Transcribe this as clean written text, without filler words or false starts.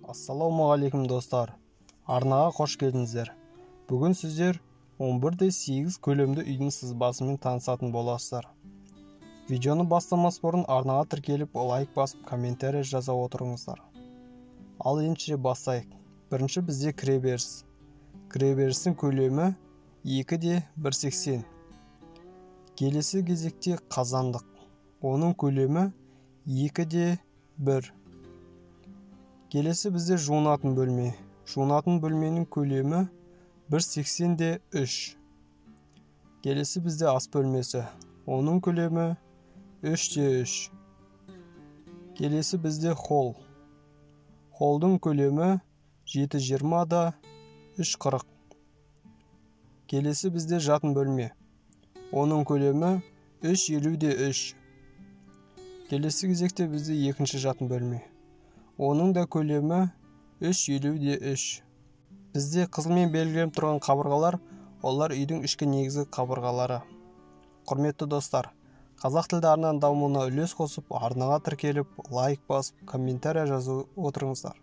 Ассалаумағалейкум достар, арнаға қош келдіңіздер. Бүгін сіздер 11:8 көлемді үйдің сызбасымен танысатын боласыздар. Видеоны бастамас бұрын арнаға тіркеліп, лайк басып, комментарий жаза отырыңыздар. Ал ендеше бастайық. Бірінші бізде кіреберіс. Кіреберістің көлемі 2:180. Келесі кезекте қазандық. Оның көлемі 2:1. Келесі бізде жуынатын бөлме. Жуынатын бөлменің көлемі 1,80:3. Келесі бізде ас бөлмесі. Оның көлемі 3:3. Келесі бізде холл. Холлдың көлемі 7,20:3,40. Келесі бізде жатын бөлме. Оның көлемі 3,50:3. Келесі кезекте бізде екінші жатын бөлме. Оның да көлемі 3,50:3. Бізде қызылмен белгіленіп тұрған қабырғалар, олар үйдің ішкі негізгі қабырғалары. Құрметті достар, қазақ тілді арнаның дамуына үлес қосып, арнаға тіркеліп, лайк басып, комментарий жазып отырыңыздар.